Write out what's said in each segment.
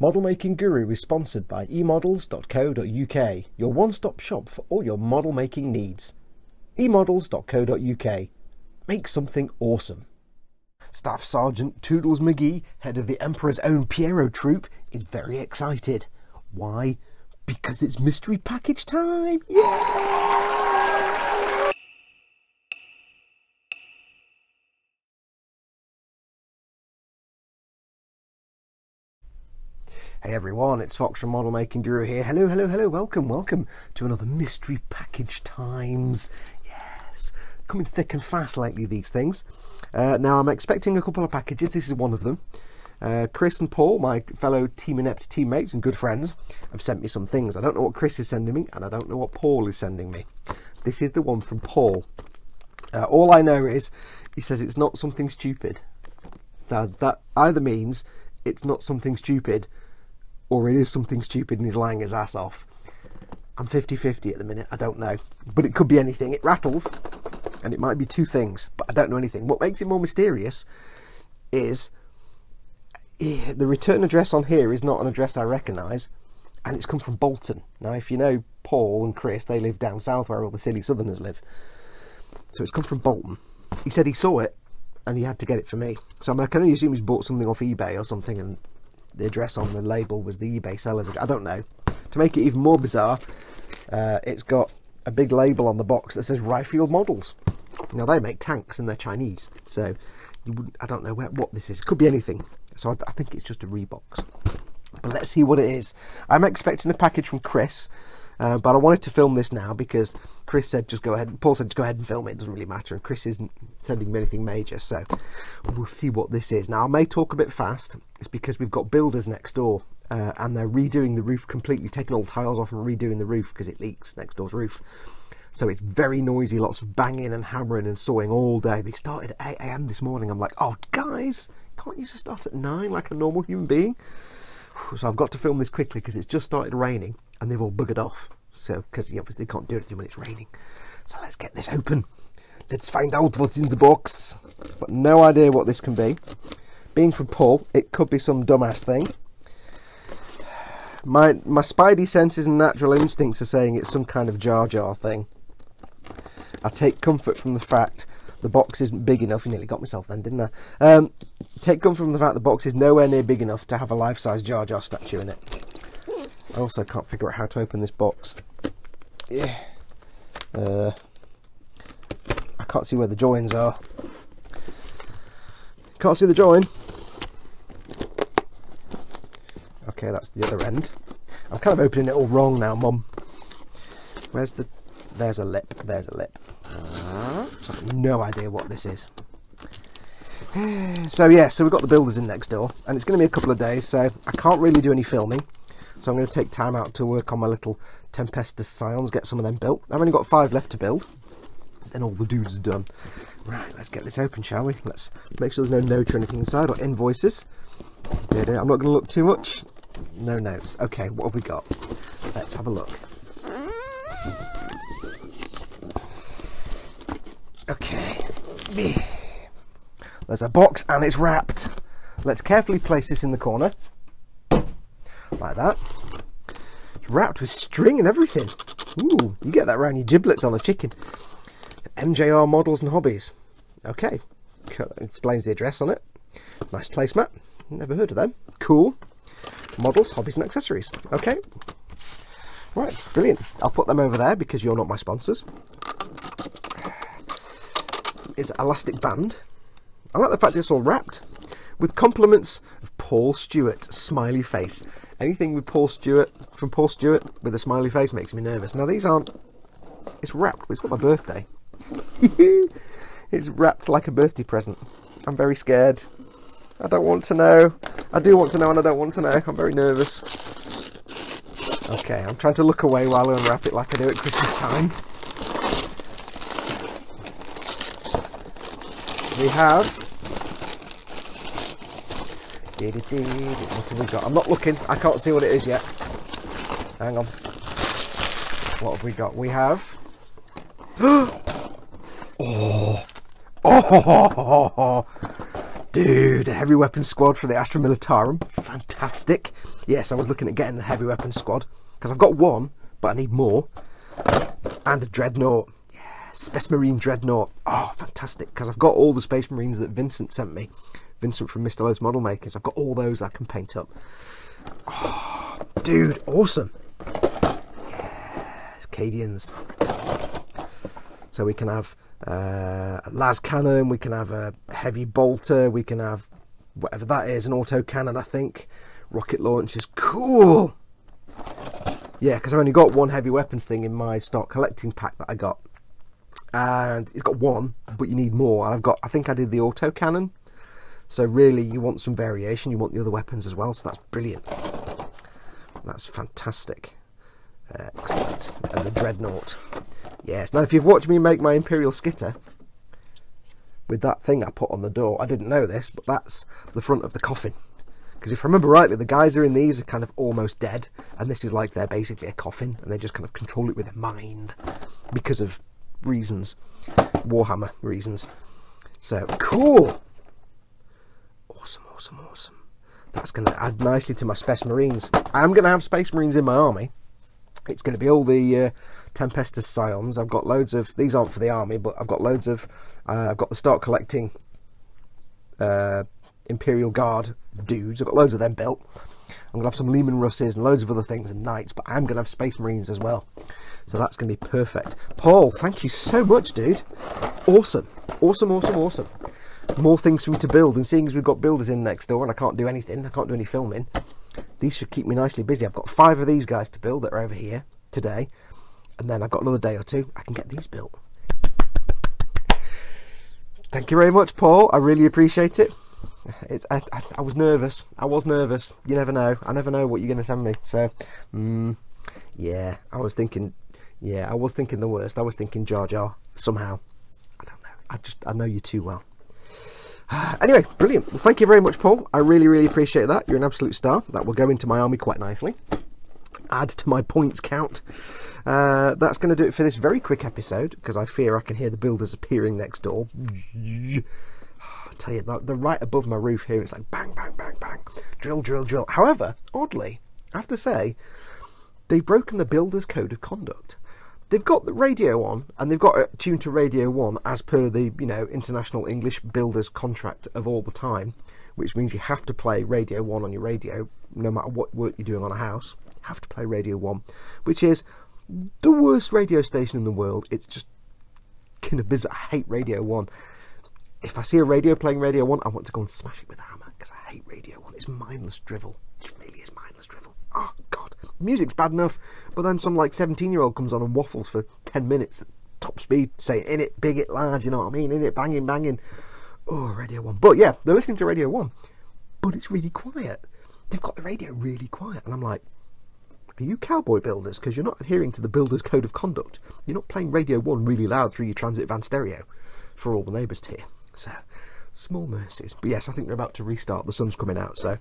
Model Making Guru is sponsored by emodels.co.uk, your one-stop shop for all your model making needs. emodels.co.uk. Make something awesome. Staff Sergeant Toodles McGee, head of the Emperor's own Pierrot Troop, is very excited. Why? Because it's mystery package time! Yeah! Hey everyone, it's Fox from Model Making Guru here. Hello, hello, hello, welcome to another mystery package times. Yes, coming thick and fast lately, these things. Now I'm expecting a couple of packages. This is one of them. Chris and Paul, my fellow Team Inept teammates and good friends, have sent me some things. I don't know what Chris is sending me, and I don't know what Paul is sending me. This is the one from Paul. All I know is he says it's not something stupid. That either means it's not something stupid, or it is something stupid and he's lying his ass off. I'm 50-50 at the minute, I don't know. But it could be anything. It rattles, and it might be two things, but I don't know anything. What makes it more mysterious is the return address on here is not an address I recognise, and it's come from Bolton. Now, if you know Paul and Chris, they live down south where all the silly southerners live. So it's come from Bolton. He said he saw it, and he had to get it for me. So I can only assume he's bought something off eBay or something, and the address on the label was the eBay seller's. I don't know. To make it even more bizarre, it's got a big label on the box that says Riffield Models. Now they make tanks and they're Chinese, so I don't know what this is. It could be anything. So I think it's just a Reebox. But let's see what it is. I'm expecting a package from Chris, but I wanted to film this now because Chris said just go ahead. Paul said just go ahead and film it. It doesn't really matter, and Chris isn't sending me anything major, so we'll see what this is. Now I may talk a bit fast. It's because we've got builders next door, and they're redoing the roof completely, taking all the tiles off and redoing the roof because it leaks, next door's roof. So it's very noisy, lots of banging and hammering and sawing all day. They started at 8 AM this morning. I'm like, oh guys, can't you just start at 9 like a normal human being? So I've got to film this quickly because it's just started raining and they've all buggered off. So, because you obviously can't do anything when it's raining. So let's get this open. Let's find out what's in the box. But no idea what this can be. Being from Paul, it could be some dumbass thing. My spidey senses and natural instincts are saying it's some kind of Jar Jar thing. I take comfort from the fact the box isn't big enough. You nearly got myself then, didn't I? Take comfort from the fact the box is nowhere near big enough to have a life-size Jar Jar statue in it. I also can't figure out how to open this box. Yeah. I can't see where the joins are. Can't see the join. Okay, that's the other end. I'm kind of opening it all wrong now, Mum. Where's the... There's a lip. There's a lip. So I have no idea what this is. So yeah, so we've got the builders in next door, and it's going to be a couple of days, so I can't really do any filming. So I'm going to take time out to work on my little Tempestus Scions, get some of them built. I've only got 5 left to build. Then all the dudes are done. Right, let's get this open, shall we? Let's make sure there's no note or anything inside, or invoices. I'm not going to look too much. No notes. Okay, what have we got? Let's have a look. Okay. There's a box and it's wrapped. Let's carefully place this in the corner. Like that. It's wrapped with string and everything. Ooh, you get that around your giblets on a chicken. MJR Models and Hobbies. Okay. Explains the address on it. Nice placemat. Never heard of them. Cool. Models, Hobbies and Accessories. Okay. Right, brilliant. I'll put them over there because you're not my sponsors. It's elastic band. I like the fact it's all wrapped. With compliments of Paul Stewart, smiley face. Anything with Paul Stewart, from Paul Stewart with a smiley face makes me nervous. Now these aren't, it's wrapped, it's got my birthday. It's wrapped like a birthday present. I'm very scared. I don't want to know. I do want to know and I don't want to know. I'm very nervous. Okay, I'm trying to look away while I unwrap it like I do at Christmas time. We have... What have we got? I'm not looking. I can't see what it is yet. Hang on. What have we got? We have... Oh! Dude, a heavy weapons squad for the Astra Militarum. fantastic. Yes, I was looking at getting the heavy weapons squad because I've got one, but I need more. And a dreadnought. Yes, Space Marine dreadnought. Oh, fantastic, because I've got all the Space Marines that Vincent sent me. Vincent from Mr. Lowe's Model Makers. I've got all those I can paint up. Oh, dude, awesome. Yes, Cadians. So we can have a las cannon, we can have a heavy bolter, we can have whatever that is, an auto cannon, I think. Rocket launchers. Cool. Yeah, because I've only got one heavy weapons thing in my stock collecting pack that I got. And it's got one, but you need more. And I think I did the auto cannon. So really, you want some variation. You want the other weapons as well. So that's brilliant. That's fantastic. Excellent. And the dreadnought. Yes. Now, if you've watched me make my Imperial Skitter with that thing I put on the door, I didn't know this, but that's the front of the coffin. Because if I remember rightly, the guys who are in these are kind of almost dead, and this is like they're basically a coffin, and they just kind of control it with their mind because of reasons, Warhammer reasons. So cool. Awesome, awesome, awesome. That's going to add nicely to my Space Marines. I am going to have Space Marines in my army. It's going to be all the Tempestus Scions. I've got loads of, these aren't for the army, but I've got loads of, I've got the start collecting Imperial Guard dudes. I've got loads of them built. I'm going to have some Lehman Russes and loads of other things and Knights, but I'm going to have Space Marines as well. So that's going to be perfect. Paul, thank you so much, dude. Awesome. Awesome, awesome, awesome. More things for me to build, and seeing as we've got builders in next door and I can't do anything, I can't do any filming, these should keep me nicely busy. I've got 5 of these guys to build that are over here today, and then I've got another day or 2, I can get these built. Thank you very much, Paul. I really appreciate it. I was nervous. I was nervous. You never know. I never know what you're going to send me. So, yeah, I was thinking the worst. I was thinking Jar Jar somehow. I don't know. I know you too well. Anyway, brilliant. Well, thank you very much, Paul. I really, really appreciate that. You're an absolute star. That will go into my army quite nicely. Add to my points count. That's going to do it for this very quick episode, because I fear I can hear the builders appearing next door. I tell you, they're right above my roof here. It's like bang, bang, bang, bang. Drill, drill, drill. However, oddly, I have to say, they've broken the builder's code of conduct. They've got the radio on, and they've got it tuned to Radio 1 as per the, you know, International English Builders contract of all the time, which means you have to play Radio 1 on your radio, no matter what work you're doing on a house. You have to play Radio 1, which is the worst radio station in the world. It's just kind of bizarre. I hate Radio 1. If I see a radio playing Radio 1, I want to go and smash it with a hammer, because I hate Radio 1. It's mindless drivel. It really is mindless drivel. Oh, God. Music's bad enough, but then some, like, 17-year-old comes on and waffles for 10 minutes at top speed, saying, in it, big it, large, you know what I mean? In it, banging, banging. Oh, Radio 1. But, yeah, they're listening to Radio 1, but it's really quiet. They've got the radio really quiet, and I'm like, are you cowboy builders? Because you're not adhering to the builder's code of conduct. You're not playing Radio 1 really loud through your transit van stereo for all the neighbours to hear. So, small mercies. But yes, I think they're about to restart. The sun's coming out, so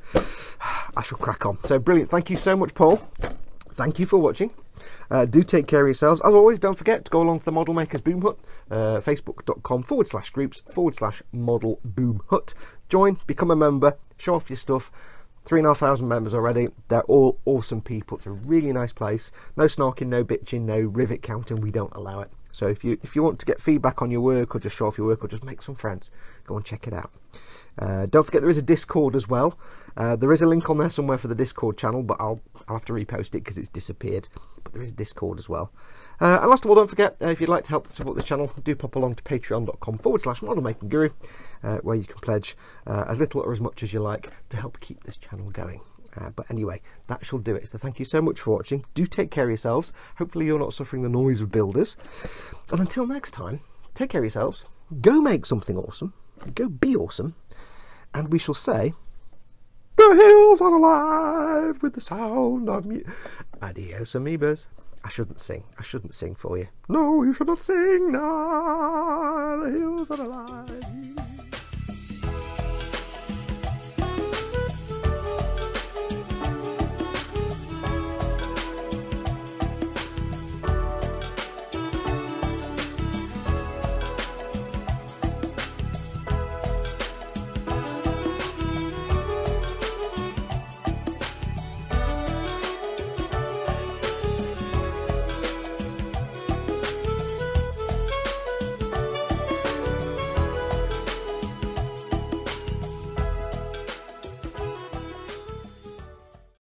I shall crack on. So, brilliant. Thank you so much, Paul. Thank you for watching. Do take care of yourselves. As always, don't forget to go along to the Model Makers Boom Hut, facebook.com/groups/Model Boom Hut. Join, become a member, show off your stuff. 3,500 members already. They're all awesome people. It's a really nice place. No snarking, no bitching, no rivet counting. We don't allow it. So if you want to get feedback on your work, or just show off your work, or just make some friends, go and check it out. Don't forget there is a Discord as well. There is a link on there somewhere for the Discord channel, but I'll have to repost it because it's disappeared. But there is a Discord as well. And last of all, don't forget, if you'd like to help support this channel, do pop along to patreon.com/modelmakingguru, where you can pledge as little or as much as you like to help keep this channel going. But anyway, that shall do it. So thank you so much for watching. Do take care of yourselves. Hopefully you're not suffering the noise of builders. And until next time, take care of yourselves. Go make something awesome. Go be awesome. And we shall say, the hills are alive with the sound of music. Adios, amoebas. I shouldn't sing. I shouldn't sing for you. No, you should not sing now. The hills are alive.